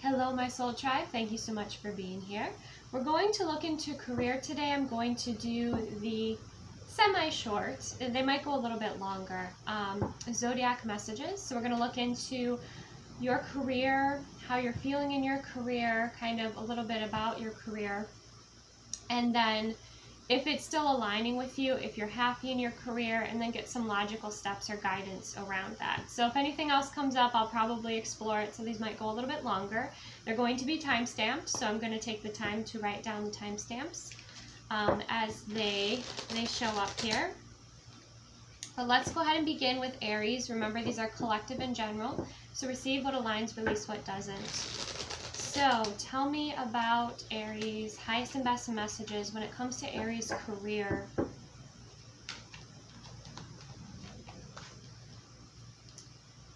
Hello, my soul tribe. Thank you so much for being here. We're going to look into career today. I'm going to do the semi-short, they might go a little bit longer, zodiac messages. So we're going to look into your career, how you're feeling in your career, kind of a little bit about your career, and then if it's still aligning with you, if you're happy in your career, and then get some logical steps or guidance around that. So if anything else comes up, I'll probably explore it. So these might go a little bit longer. They're going to be time-stamped, so I'm going to take the time to write down the timestamps as they show up here. But let's go ahead and begin with Aries. Remember, these are collective in general. So receive what aligns, release what doesn't. So tell me about Aries, highest and best messages when it comes to Aries career.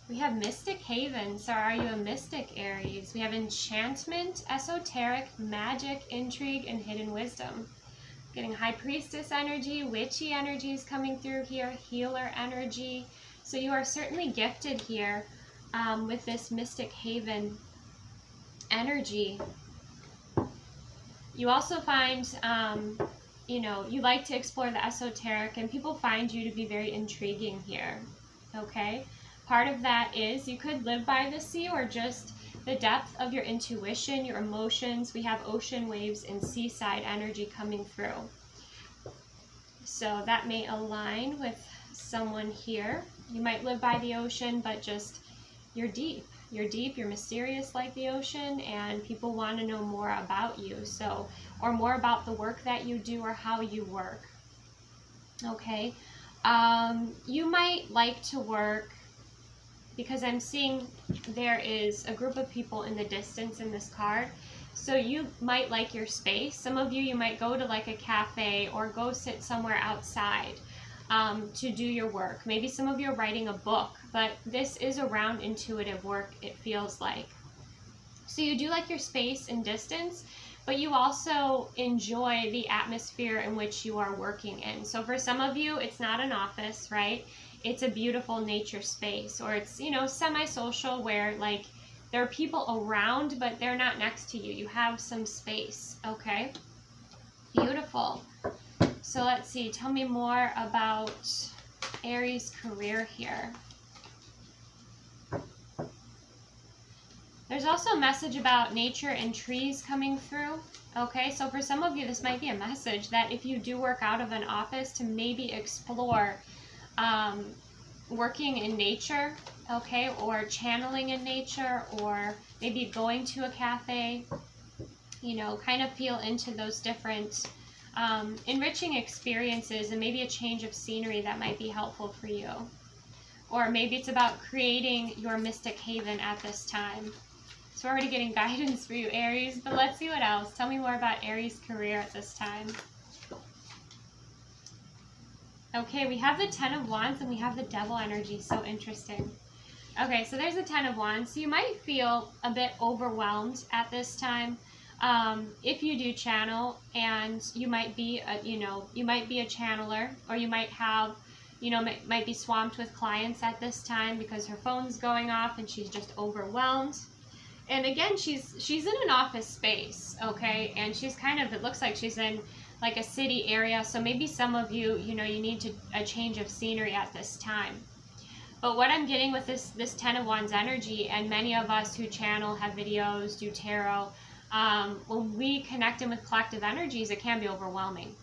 We have Mystic Haven. So are you a mystic, Aries? We have enchantment, esoteric, magic, intrigue, and hidden wisdom. Getting high priestess energy, witchy energies coming through here, healer energy. So you are certainly gifted here with this Mystic Haven energy. You also find, you like to explore the esoteric, and people find you to be very intriguing here, okay? Part of that is you could live by the sea, or just the depth of your intuition, your emotions. We have ocean waves and seaside energy coming through. So that may align with someone here. You might live by the ocean, but just you're deep. You're deep, you're mysterious like the ocean, and people want to know more about you, so, or more about the work that you do or how you work. Okay, you might like to work, because I'm seeing there is a group of people in the distance in this card, so you might like your space. Some of you might go to like a cafe or go sit somewhere outside to do your work. Maybe some of you are writing a book, but this is around intuitive work, it feels like. So you do like your space and distance, but you also enjoy the atmosphere in which you are working in. So for some of you, it's not an office, right? It's a beautiful nature space, or it's, semi-social, where like there are people around, but they're not next to you. You have some space, okay? Beautiful. So let's see, tell me more about Aries career here. There's also a message about nature and trees coming through. Okay, so for some of you, this might be a message that if you do work out of an office, to maybe explore working in nature, okay, or channeling in nature, or maybe going to a cafe, kind of feel into those different enriching experiences, and maybe a change of scenery that might be helpful for you. Or maybe it's about creating your mystic haven at this time. So we're already getting guidance for you, Aries, but let's see what else. Tell me more about Aries career at this time. Okay, we have the Ten of Wands and we have the Devil energy. So interesting. Okay, so there's the Ten of Wands. So you might feel a bit overwhelmed at this time. If you do channel, and you might be a channeler, or you might have, might be swamped with clients at this time because her phone's going off and she's just overwhelmed. And again, she's in an office space, okay, and she's kind of, it looks like she's in like a city area. So maybe some of you, you need a change of scenery at this time. But what I'm getting with this Ten of Wands energy, and many of us who channel, have videos, do tarot, when we connect in with collective energies, it can be overwhelming.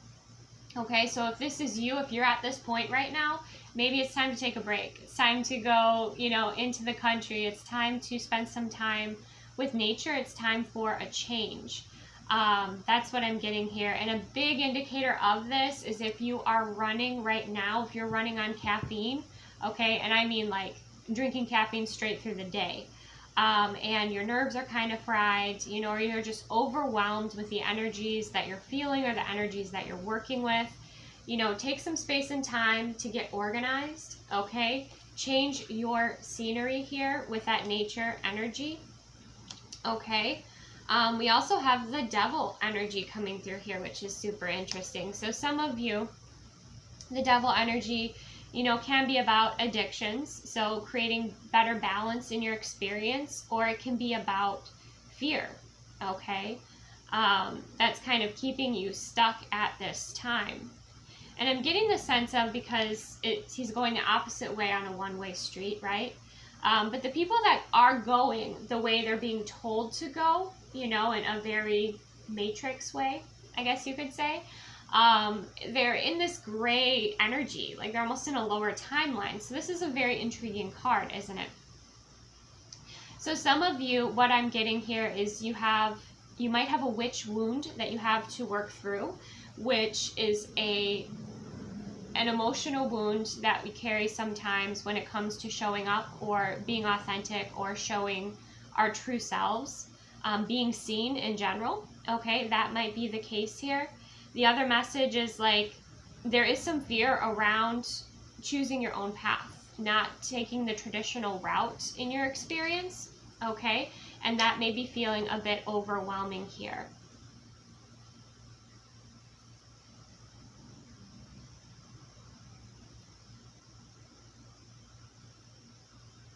Okay, so if this is you, if you're at this point right now, maybe it's time to take a break. It's time to go, into the country. It's time to spend some time with nature. It's time for a change. That's what I'm getting here. And a big indicator of this is if you are running right now, if you're running on caffeine, okay, and I mean like drinking caffeine straight through the day. And your nerves are kind of fried, or you're just overwhelmed with the energies that you're feeling or the energies that you're working with. Take some space and time to get organized, okay? Change your scenery here with that nature energy, okay? We also have the Devil energy coming through here, which is super interesting. So some of you, the Devil energy, can be about addictions, so creating better balance in your experience, or it can be about fear, okay? That's kind of keeping you stuck at this time. And I'm getting the sense of, because he's going the opposite way on a one-way street, right? But the people that are going the way they're being told to go, you know, in a very matrix way, I guess you could say, they're in this gray energy, like they're almost in a lower timeline. So this is a very intriguing card, isn't it? So some of you, what I'm getting here is you might have a witch wound that you have to work through, which is an emotional wound that we carry sometimes when it comes to showing up or being authentic or showing our true selves, being seen in general. Okay, that might be the case here. The other message is like there is some fear around choosing your own path, not taking the traditional route in your experience. Okay, and that may be feeling a bit overwhelming here.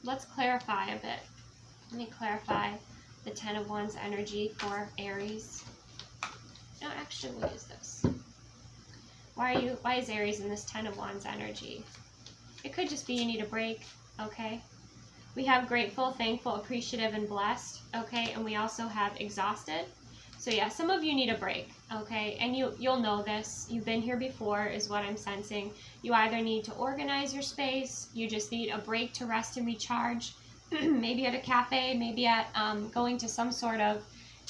Let's clarify a bit. Let me clarify the Ten of Wands energy for Aries. No, actually, what is this? Why is Aries in this Ten of Wands energy? It could just be you need a break, okay? We have grateful, thankful, appreciative, and blessed, okay? And we also have exhausted. So yeah, some of you need a break, okay? And you'll know this. You've been here before is what I'm sensing. You either need to organize your space, you just need a break to rest and recharge, maybe at a cafe, maybe at going to some sort of,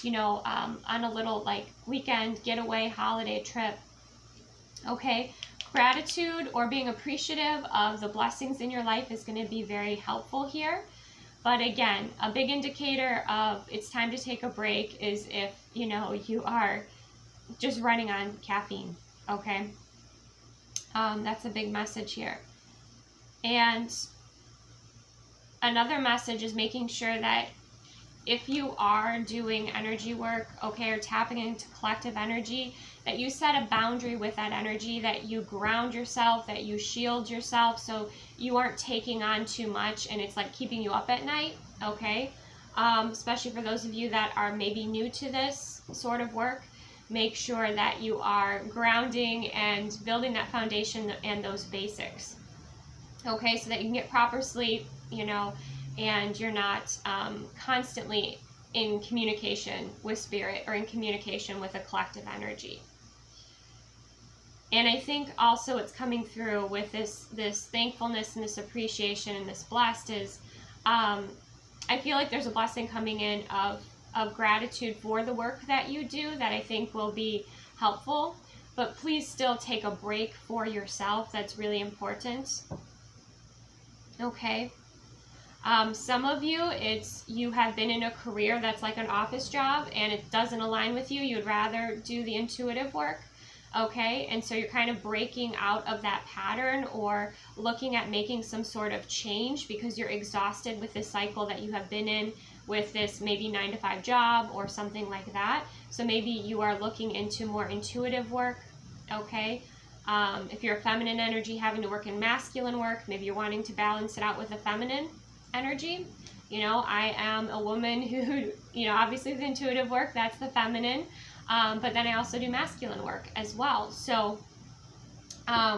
you know, on a little like weekend getaway holiday trip, okay? Gratitude or being appreciative of the blessings in your life is going to be very helpful here. But again, a big indicator of it's time to take a break is if, you know, you are just running on caffeine, okay? That's a big message here. And another message is making sure that if you are doing energy work, okay, or tapping into collective energy, that you set a boundary with that energy, that you ground yourself, that you shield yourself so you aren't taking on too much and it's like keeping you up at night, okay? Especially for those of you that are maybe new to this sort of work, make sure that you are grounding and building that foundation and those basics, okay, so that you can get proper sleep, you know, and you're not constantly in communication with spirit or in communication with a collective energy. And I think also it's coming through with this thankfulness and this appreciation and this blessed is, I feel like there's a blessing coming in of gratitude for the work that you do that I think will be helpful. But please still take a break for yourself. That's really important. Okay. Some of you, you have been in a career that's like an office job and it doesn't align with you. You'd rather do the intuitive work, okay? And so you're kind of breaking out of that pattern or looking at making some sort of change because you're exhausted with this cycle that you have been in with this maybe 9-to-5 job or something like that. So maybe you are looking into more intuitive work, okay? If you're a feminine energy having to work in masculine work, maybe you're wanting to balance it out with a feminine energy. You know, I am a woman who, you know, obviously the intuitive work, that's the feminine, but then I also do masculine work as well, so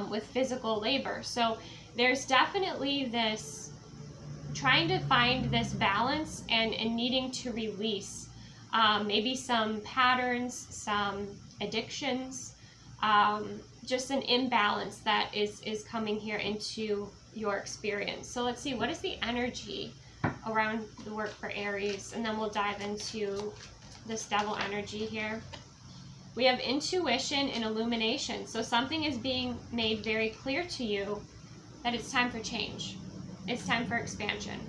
with physical labor. So there's definitely this trying to find this balance and needing to release maybe some patterns, some addictions, just an imbalance that is coming here into your experience. So let's see, what is the energy around the work for Aries? And then we'll dive into this devil energy here. We have intuition and illumination. So something is being made very clear to you that it's time for change. It's time for expansion.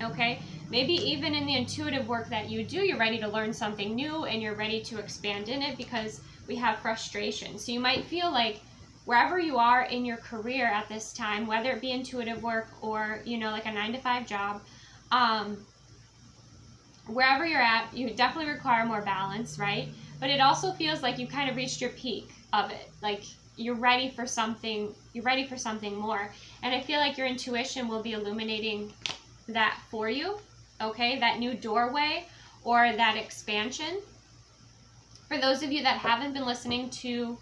Okay? Maybe even in the intuitive work that you do, you're ready to learn something new and you're ready to expand in it because we have frustration. So you might feel like wherever you are in your career at this time, whether it be intuitive work or, you know, like a 9-to-5 job, wherever you're at, you definitely require more balance, right? But it also feels like you kind of reached your peak of it. Like you're ready for something more. And I feel like your intuition will be illuminating that for you, okay? That new doorway or that expansion. For those of you that haven't been listening to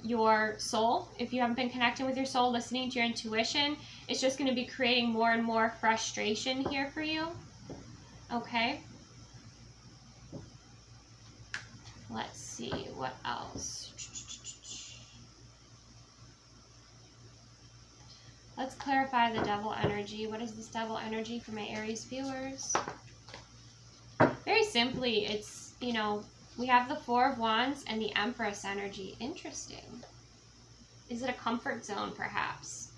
your soul, if you haven't been connecting with your soul, listening to your intuition, it's just going to be creating more and more frustration here for you. Okay. Let's see what else. Let's clarify the devil energy. What is this devil energy for my Aries viewers? Very simply, it's, you know, we have the Four of Wands and the Empress energy. Interesting. Is it a comfort zone, perhaps?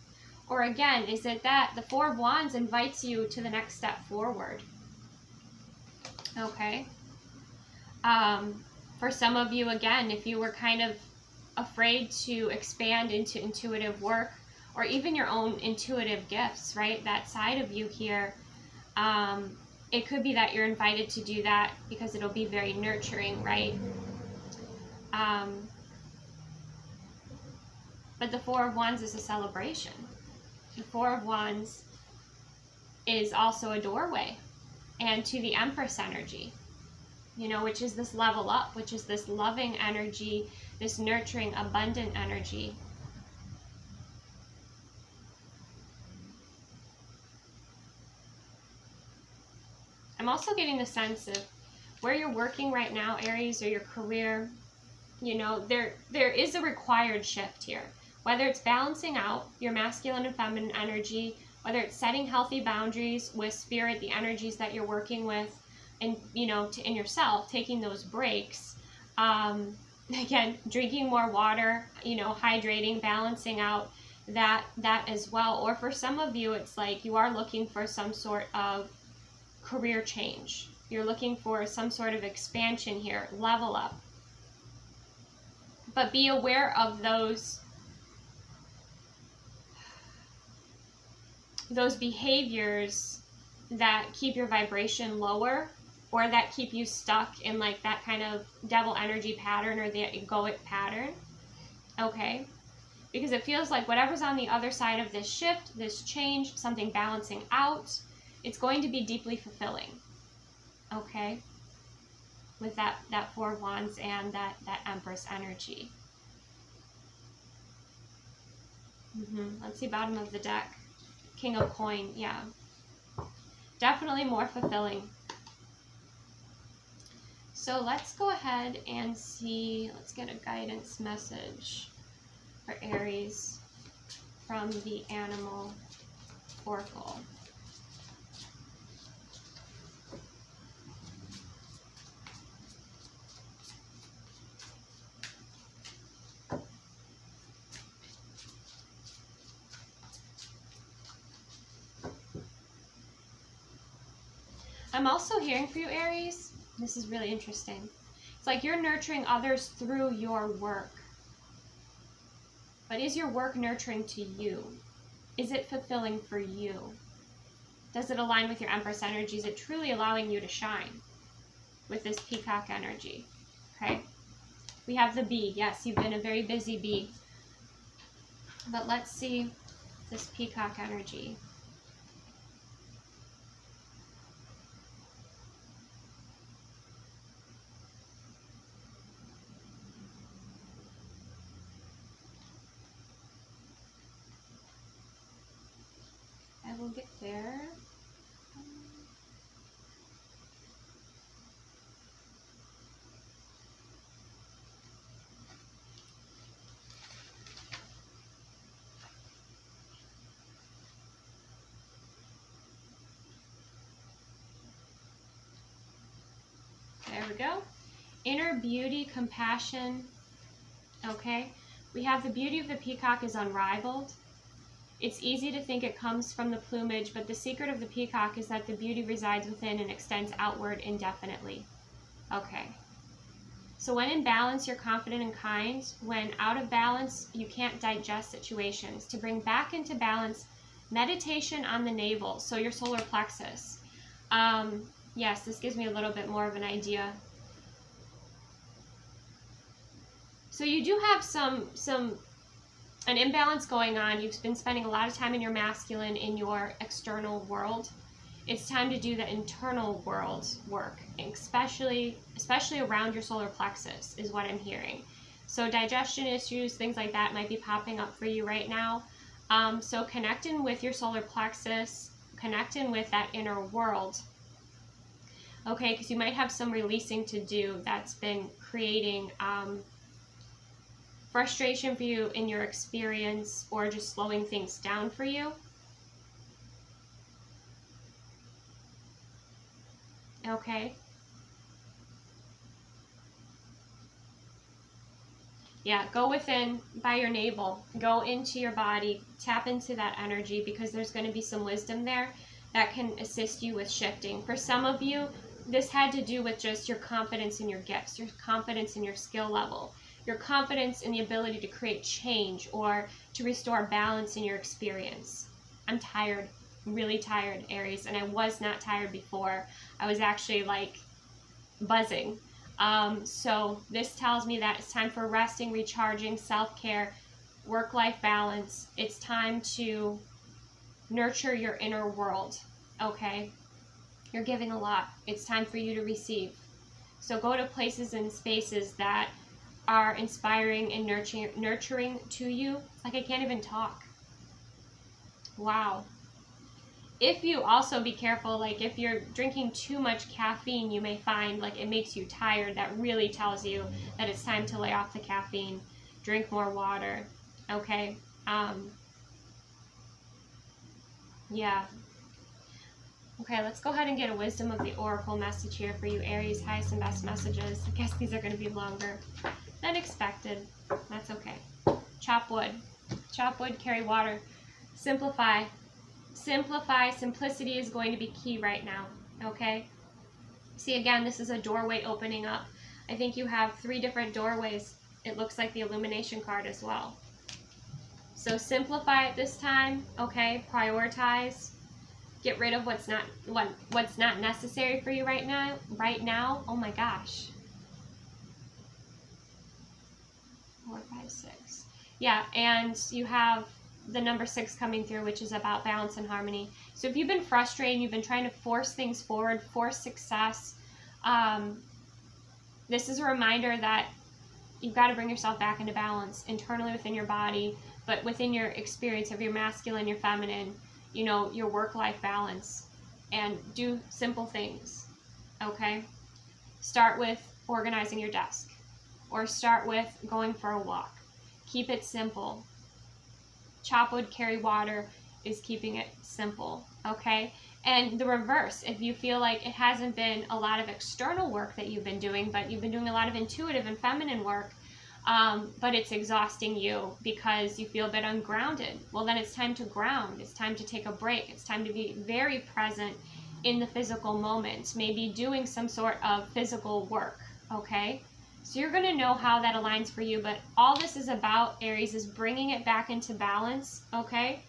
Or again, is it that the Four of Wands invites you to the next step forward? Okay. For some of you, again, if you were kind of afraid to expand into intuitive work, or even your own intuitive gifts, right? That side of you here, it could be that you're invited to do that because it'll be very nurturing, right? But the Four of Wands is a celebration. The Four of Wands is also a doorway, and to the Empress energy, you know, which is this level up, which is this loving energy, this nurturing, abundant energy. I'm also getting the sense of where you're working right now, Aries, or your career. You know, there is a required shift here. Whether it's balancing out your masculine and feminine energy, whether it's setting healthy boundaries with spirit, the energies that you're working with, and, you know, in yourself, taking those breaks. Again, drinking more water, you know, hydrating, balancing out that as well. Or for some of you, it's like you are looking for some sort of career change. You're looking for some sort of expansion here, level up. But be aware of those behaviors that keep your vibration lower, or that keep you stuck in like that kind of devil energy pattern or the egoic pattern. Okay? Because it feels like whatever's on the other side of this shift, this change, something balancing out, it's going to be deeply fulfilling. Okay? With that Four of Wands and that Empress energy. Let's see, bottom of the deck. King of Coin, yeah. Definitely more fulfilling. So let's go ahead and see, let's get a guidance message for Aries from the Animal Oracle. I'm also hearing for you, Aries, this is really interesting. It's like you're nurturing others through your work. But is your work nurturing to you? Is it fulfilling for you? Does it align with your Empress energy? Is it truly allowing you to shine with this Peacock energy? Okay. We have the bee. Yes, you've been a very busy bee. But let's see this Peacock energy. We'll get there. There we go. Inner beauty, compassion. Okay. We have the beauty of the peacock is unrivaled. It's easy to think it comes from the plumage, but the secret of the peacock is that the beauty resides within and extends outward indefinitely. Okay. So when in balance, you're confident and kind. When out of balance, you can't digest situations. To bring back into balance, meditation on the navel, so your solar plexus. Yes, this gives me a little bit more of an idea. So you do have an imbalance going on. You've been spending a lot of time in your masculine, in your external world, It's time to do the internal world work, especially around your solar plexus is what I'm hearing. So digestion issues, things like that might be popping up for you right now. So connecting with your solar plexus, connecting with that inner world, okay, because you might have some releasing to do that's been creating frustration for you in your experience, or just slowing things down for you. Okay. Yeah, go within by your navel, go into your body, tap into that energy, because there's going to be some wisdom there that can assist you with shifting. For some of you, this had to do with just your confidence in your gifts, your confidence in your skill level, your confidence in the ability to create change or to restore balance in your experience. I'm tired, really tired, Aries, and I was not tired before. I was actually like buzzing. So this tells me that it's time for resting, recharging, self-care, work-life balance. It's time to nurture your inner world, okay? You're giving a lot. It's time for you to receive. So go to places and spaces that are inspiring and nurturing to you. It's like I can't even talk. Wow. If you also be careful, like if you're drinking too much caffeine, you may find like it makes you tired. That really tells you that it's time to lay off the caffeine. Drink more water, okay? Yeah. Okay, let's go ahead and get a wisdom of the oracle message here for you, Aries. Highest and best messages. I guess these are going to be longer than expected. That's okay. Chop wood. Chop wood, carry water. Simplify. Simplify. Simplicity is going to be key right now, okay? See, again, this is a doorway opening up. I think you have 3 different doorways. It looks like the illumination card as well. So simplify at this time, okay? Prioritize. Get rid of what's not necessary for you right now. Right now, oh my gosh. 4, 5, 6. Yeah, and you have the number 6 coming through, which is about balance and harmony. So if you've been frustrated, you've been trying to force things forward, force success, this is a reminder that you've got to bring yourself back into balance internally within your body, but within your experience of your masculine, your feminine, you know, your work-life balance, and do simple things, okay? Start with organizing your desk, or start with going for a walk. Keep it simple. Chop wood, carry water is keeping it simple, okay? And the reverse, if you feel like it hasn't been a lot of external work that you've been doing, but you've been doing a lot of intuitive and feminine work, but it's exhausting you because you feel a bit ungrounded, well, then it's time to ground. It's time to take a break. It's time to be very present in the physical moment, maybe doing some sort of physical work, okay? So you're going to know how that aligns for you, but all this is about, Aries, is bringing it back into balance, okay?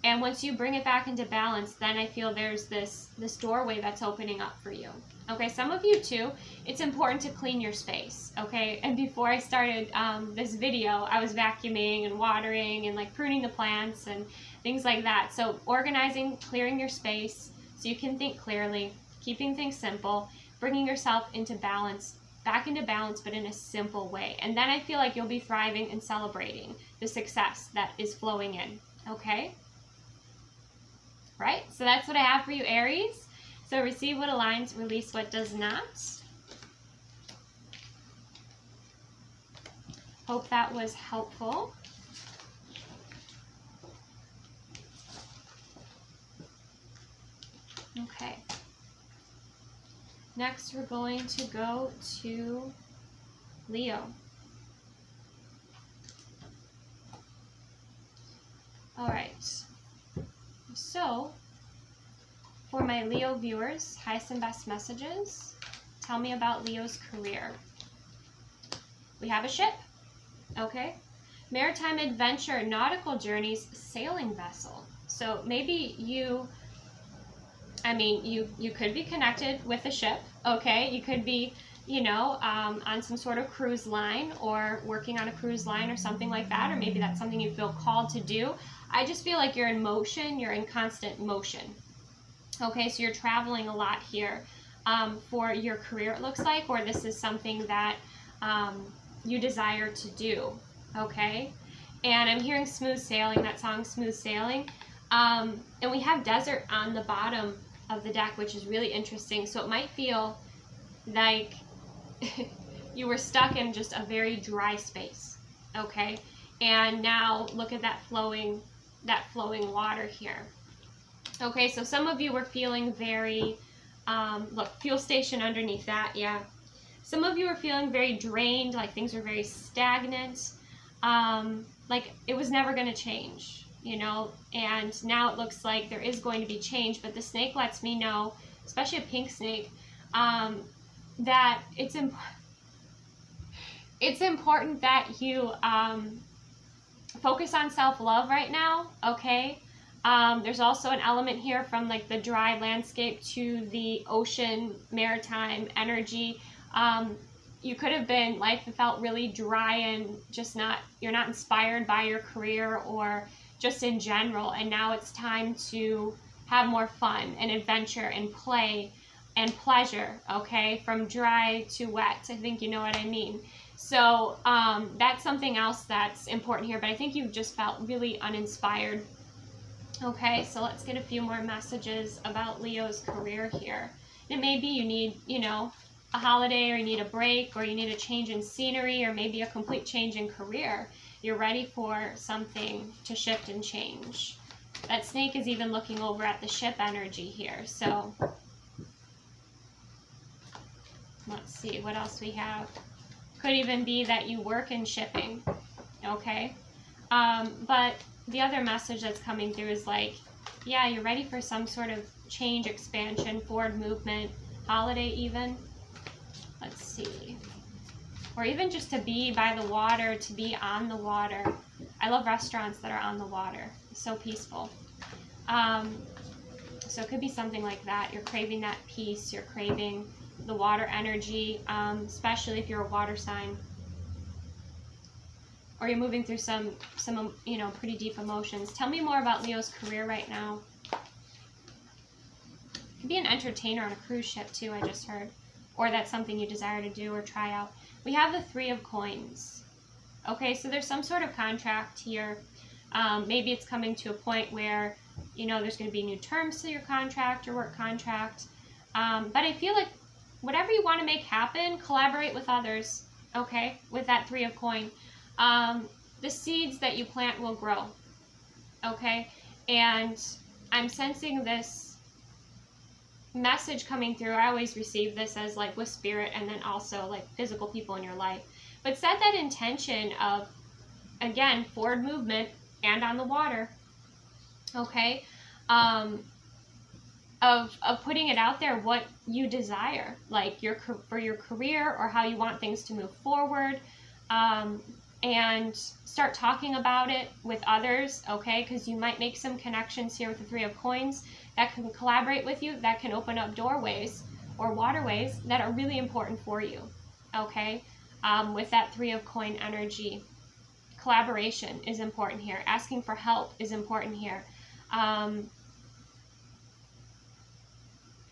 And once you bring it back into balance, then I feel there's this doorway that's opening up for you. Okay, some of you too, it's important to clean your space, okay? And before I started this video, I was vacuuming and watering and like pruning the plants and things like that. So organizing, clearing your space so you can think clearly, keeping things simple, bringing yourself into balance, back into balance, but in a simple way. And then I feel like you'll be thriving and celebrating the success that is flowing in, okay? Right? So that's what I have for you, Aries. So receive what aligns, release what does not. Hope that was helpful. Okay. Next, we're going to go to Leo. All right. So, for my Leo viewers, highest and best messages, tell me about Leo's career. We have a ship, okay? Maritime adventure, nautical journeys, sailing vessel. So maybe you could be connected with a ship, okay? You could be, on some sort of cruise line or working on a cruise line or something like that, or maybe that's something you feel called to do. I just feel like you're in motion, you're in constant motion, Okay, so you're traveling a lot here for your career, it looks like, or this is something that you desire to do. Okay, and I'm hearing smooth sailing, that song Smooth Sailing. And we have desert on the bottom of the deck, which is really interesting. So it might feel like you were stuck in just a very dry space. Okay, and now look at that flowing water here. Okay, so some of you were feeling very, look, fuel station underneath that, yeah. Some of you were feeling very drained, like things were very stagnant, like it was never going to change, you know, and now it looks like there is going to be change, but the snake lets me know, especially a pink snake, that it's important that you focus on self-love right now, okay? There's also an element here from like the dry landscape to the ocean, maritime energy. You could have been, life felt really dry and just you're not inspired by your career or just in general. And now it's time to have more fun and adventure and play and pleasure, okay? From dry to wet. I think you know what I mean. So that's something else that's important here, but I think you've just felt really uninspired. Okay, so let's get a few more messages about Leo's career here. It may be you need, you know, a holiday, or you need a break, or you need a change in scenery, or maybe a complete change in career. You're ready for something to shift and change. That snake is even looking over at the ship energy here. So let's see what else we have. Could even be that you work in shipping, okay? But the other message that's coming through is like, yeah, you're ready for some sort of change, expansion, forward movement, holiday even. Let's see. Or even just to be by the water, to be on the water. I love restaurants that are on the water. It's so peaceful. So it could be something like that. You're craving that peace. You're craving the water energy, especially if you're a water sign. Or you're moving through some you know, pretty deep emotions. Tell me more about Leo's career right now. Could be an entertainer on a cruise ship too, I just heard. Or that's something you desire to do or try out. We have the 3 of Coins. Okay, so there's some sort of contract here. Maybe it's coming to a point where, you know, there's going to be new terms to your contract or work contract. But I feel like whatever you want to make happen, collaborate with others, okay, with that 3 of Coins. The seeds that you plant will grow, okay? And I'm sensing this message coming through. I always receive this as like with spirit and then also like physical people in your life. But set that intention of, again, forward movement and on the water, okay? Of putting it out there, what you desire, like for your career or how you want things to move forward. And start talking about it with others, okay? Because you might make some connections here with the 3 of Coins that can collaborate with you, that can open up doorways or waterways that are really important for you, okay? With that 3 of Coin energy. Collaboration is important here. Asking for help is important here.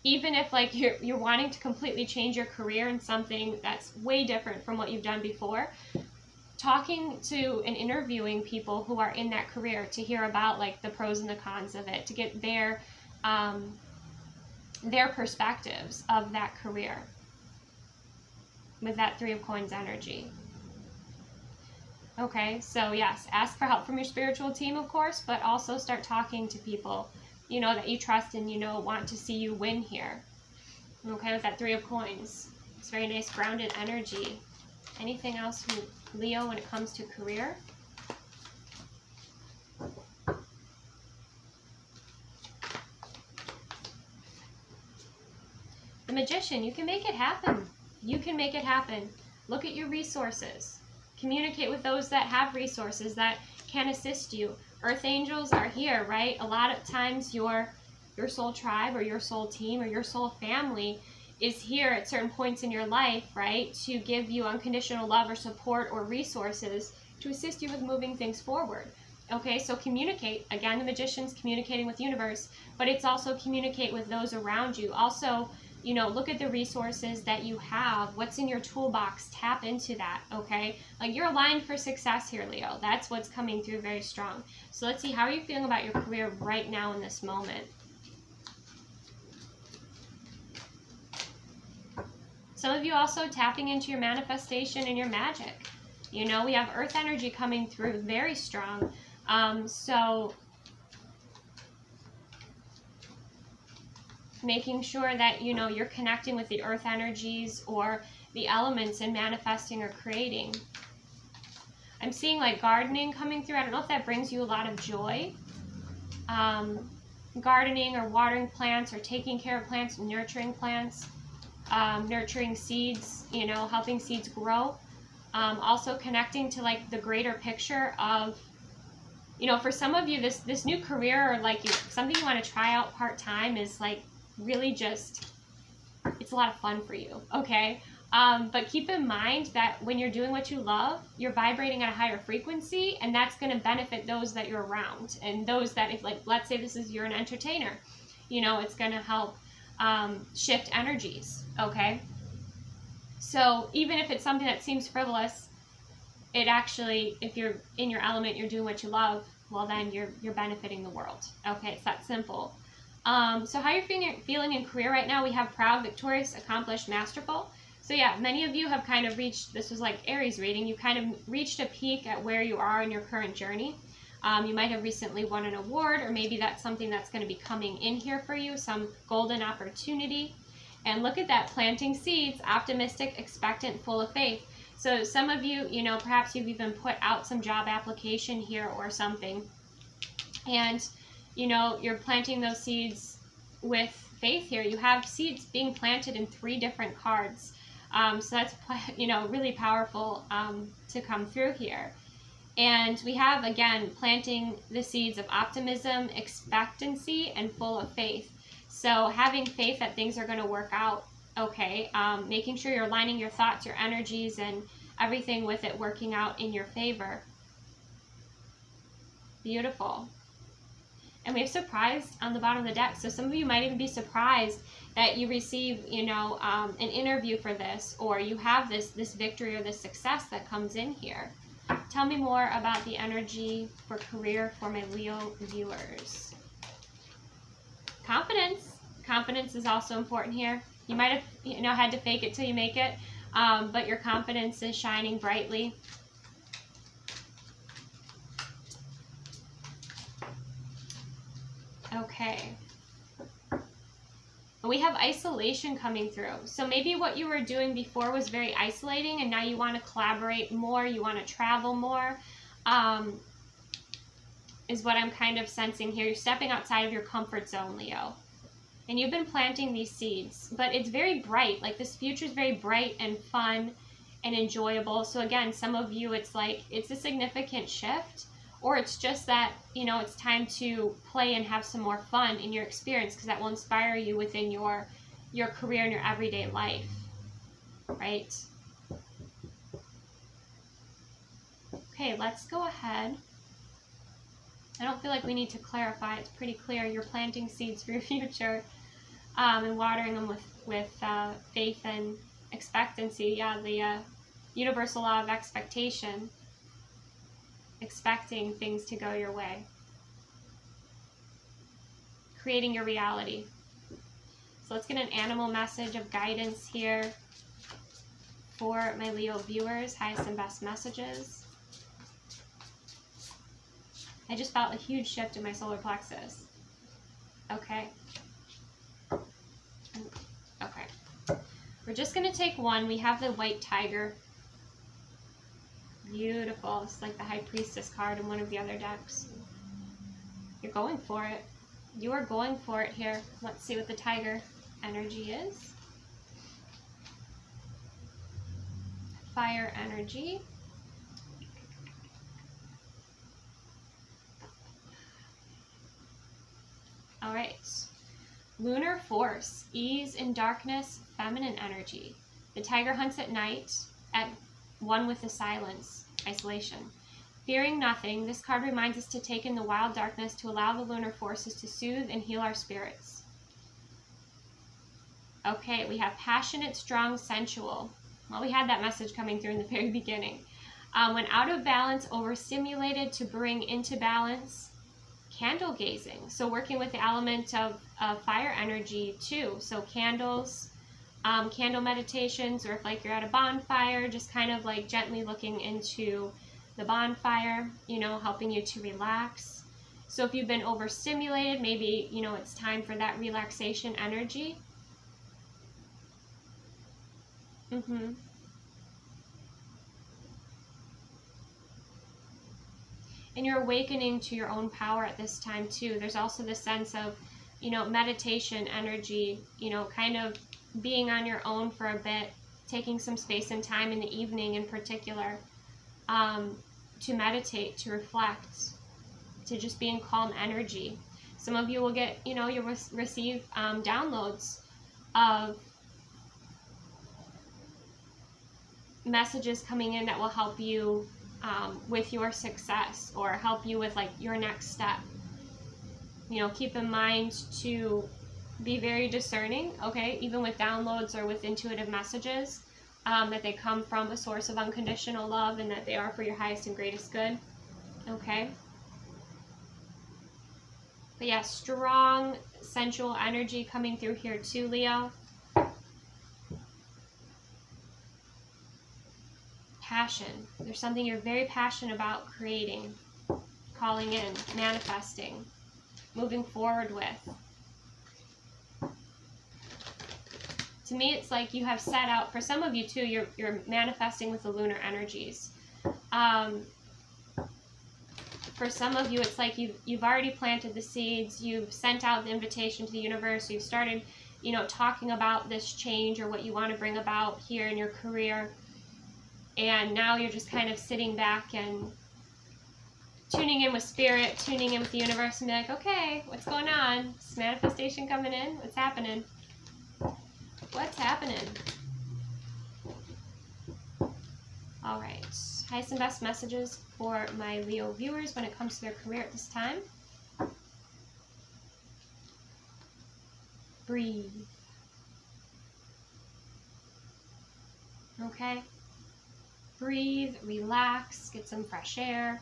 Even if like you're wanting to completely change your career in something that's way different from what you've done before, talking to and interviewing people who are in that career to hear about like the pros and the cons of it, to get their perspectives of that career with that 3 of Coins energy. Okay, so yes, ask for help from your spiritual team, of course, but also start talking to people, you know, that you trust and, you know, want to see you win here. Okay, with that 3 of Coins. It's very nice, grounded energy. Anything else from Leo when it comes to career? The Magician, you can make it happen. You can make it happen. Look at your resources. Communicate with those that have resources that can assist you. Earth angels are here, right? A lot of times your soul tribe or your soul team or your soul family is here at certain points in your life, right, to give you unconditional love or support or resources to assist you with moving things forward. Okay, so communicate. Again, the Magician's communicating with the universe, but it's also communicate with those around you. Also, you know, look at the resources that you have. What's in your toolbox? Tap into that, okay? Like, you're aligned for success here, Leo. That's what's coming through very strong. So let's see, how are you feeling about your career right now in this moment? Some of you also tapping into your manifestation and your magic. You know, we have earth energy coming through very strong. So making sure that, you know, you're connecting with the earth energies or the elements and manifesting or creating. I'm seeing like gardening coming through. I don't know if that brings you a lot of joy. Gardening or watering plants or taking care of plants, nurturing plants, nurturing seeds, you know, helping seeds grow. Also connecting to like the greater picture of, you know, for some of you, this new career or like something you want to try out part-time is like really just, it's a lot of fun for you, okay? But keep in mind that when you're doing what you love, you're vibrating at a higher frequency, and that's going to benefit those that you're around. And those that, if like, let's say you're an entertainer, you know, it's going to help shift energies, okay? So even if it's something that seems frivolous, it actually, if you're in your element, you're doing what you love, well then you're benefiting the world. Okay, it's that simple. So how you're feeling in career right now, we have proud, victorious, accomplished, masterful. So yeah, many of you have kind of reached, this was like Aries reading, you kind of reached a peak at where you are in your current journey. You might have recently won an award, or maybe that's something that's going to be coming in here for you, some golden opportunity. And look at that, planting seeds, optimistic, expectant, full of faith. So some of you, you know, perhaps you've even put out some job application here or something. And, you know, you're planting those seeds with faith here. You have seeds being planted in 3 different cards. So that's, you know, really powerful to come through here. And we have, again, planting the seeds of optimism, expectancy, and full of faith. So having faith that things are going to work out, okay? Making sure you're aligning your thoughts, your energies, and everything with it working out in your favor. Beautiful. And we have surprised on the bottom of the deck. So some of you might even be surprised that you receive, you know, an interview for this, or you have this victory or this success that comes in here. Tell me more about the energy for career for my Leo viewers. Confidence. Confidence is also important here. You might have, you know, had to fake it till you make it, but your confidence is shining brightly. Okay. We have isolation coming through. So maybe what you were doing before was very isolating, and now you want to collaborate more, you want to travel more, is what I'm kind of sensing here. You're stepping outside of your comfort zone, Leo. And you've been planting these seeds, but it's very bright. Like, this future is very bright and fun and enjoyable. So again, some of you, it's like, it's a significant shift, or it's just that, you know, it's time to play and have some more fun in your experience, because that will inspire you within your career and your everyday life, right? Okay, let's go ahead. I don't feel like we need to clarify. It's pretty clear. You're planting seeds for your future, and watering them with faith and expectancy. Yeah, the universal law of expectation. Expecting things to go your way. Creating your reality. So let's get an animal message of guidance here for my Leo viewers. Highest and best messages. I just felt a huge shift in my solar plexus. Okay. Okay. We're just going to take one. We have the white tiger. Beautiful. It's like the High Priestess card in one of the other decks. You're going for it. You are going for it here. Let's see what the tiger energy is. Fire energy. All right. Lunar force, ease in darkness, feminine energy. The tiger hunts at night, at one with the silence, isolation. Fearing nothing, this card reminds us to take in the wild darkness to allow the lunar forces to soothe and heal our spirits. Okay, we have passionate, strong, sensual. Well, we had that message coming through in the very beginning. When out of balance, overstimulated, to bring into balance. Candle gazing, so working with the element of fire energy too. So candles, candle meditations, or if like you're at a bonfire, just kind of like gently looking into the bonfire, you know, helping you to relax. So if you've been overstimulated, maybe, you know, it's time for that relaxation energy. And you're awakening to your own power at this time too. There's also the sense of, you know, meditation energy, you know, kind of being on your own for a bit, taking some space and time in the evening in particular, to meditate, to reflect, to just be in calm energy. Some of you will get, you know, you'll receive downloads of messages coming in that will help you with your success, or help you with like your next step. You know, keep in mind to be very discerning, okay, even with downloads or with intuitive messages, that they come from a source of unconditional love and that they are for your highest and greatest good, okay? But yeah, strong sensual energy coming through here too, Leo. Passion. There's something you're very passionate about creating, calling in, manifesting, moving forward with. To me, it's like you have set out, for some of you too, you're manifesting with the lunar energies. For some of you, it's like you've already planted the seeds, you've sent out the invitation to the universe, you've started, you know, talking about this change or what you want to bring about here in your career. And now you're just kind of sitting back and tuning in with spirit, tuning in with the universe, and be like, okay, what's going on? Is manifestation coming in? What's happening? What's happening? All right. Highest and best messages for my Leo viewers when it comes to their career at this time. Breathe. Okay. Breathe, relax, get some fresh air.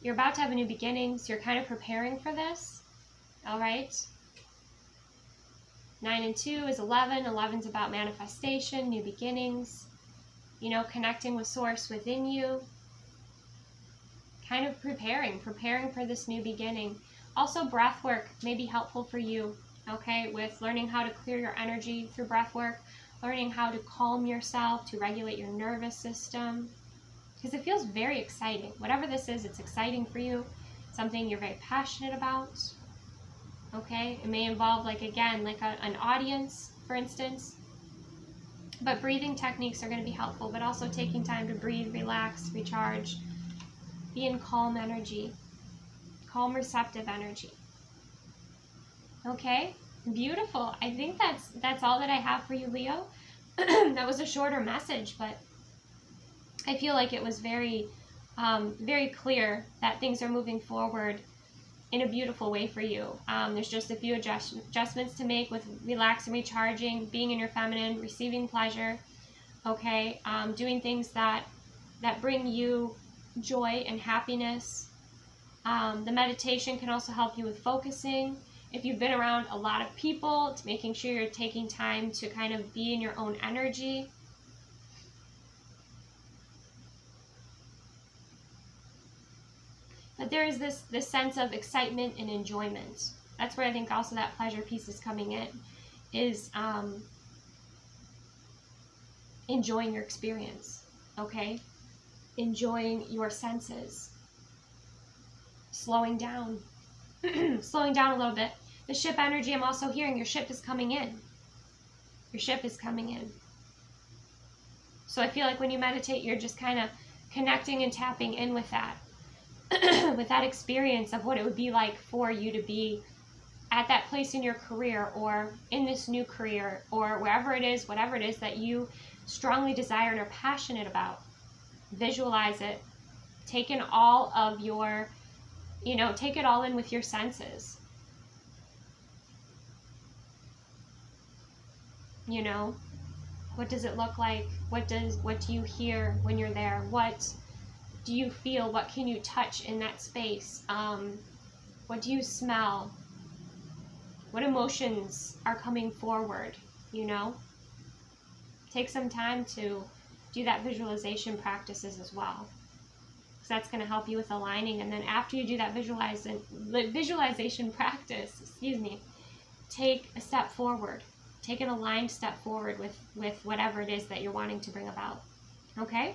You're about to have a new beginning, so you're kind of preparing for this. All right. 9 and 2 is 11. 11 is about manifestation, new beginnings, you know, connecting with source within you. Kind of preparing for this new beginning. Also, breath work may be helpful for you, okay, with learning how to clear your energy through breath work, learning how to calm yourself, to regulate your nervous system, because it feels very exciting. Whatever this is, it's exciting for you, something you're very passionate about. Okay, it may involve, like, again, like an audience, for instance. But breathing techniques are going to be helpful, but also taking time to breathe, relax, recharge, be in calm energy, calm, receptive energy. Okay, beautiful. I think that's all that I have for you, Leo. That was a shorter message, but I feel like it was very, very clear that things are moving forward in a beautiful way for you. There's just a few adjustments to make with relaxing, recharging, being in your feminine, receiving pleasure, okay? Doing things that bring you joy and happiness. The meditation can also help you with focusing. If you've been around a lot of people, it's making sure you're taking time to kind of be in your own energy. But there is this sense of excitement and enjoyment. That's where I think also that pleasure piece is coming in, is enjoying your experience, okay? Enjoying your senses. Slowing down. Slowing down a little bit. The ship energy, I'm also hearing your ship is coming in. Your ship is coming in. So I feel like when you meditate, you're just kind of connecting and tapping in with that. With that experience of what it would be like for you to be at that place in your career, or in this new career, or wherever it is, whatever it is that you strongly desire and are passionate about. Visualize it, Take in all of your, take it all in with your senses. What does it look like? What do you hear when you're there? What do you feel? What can you touch in that space? What do you smell? What emotions are coming forward? Take some time to do that visualization practices as well, because that's going to help you with aligning. And then after you do that visualization practice, take a step forward. Take an aligned step forward with whatever it is that you're wanting to bring about. Okay?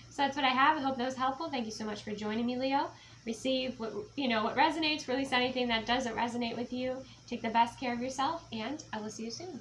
So that's what I have. I hope that was helpful. Thank you so much for joining me, Leo. Receive what resonates, release anything that doesn't resonate with you. Take the best care of yourself, and I will see you soon.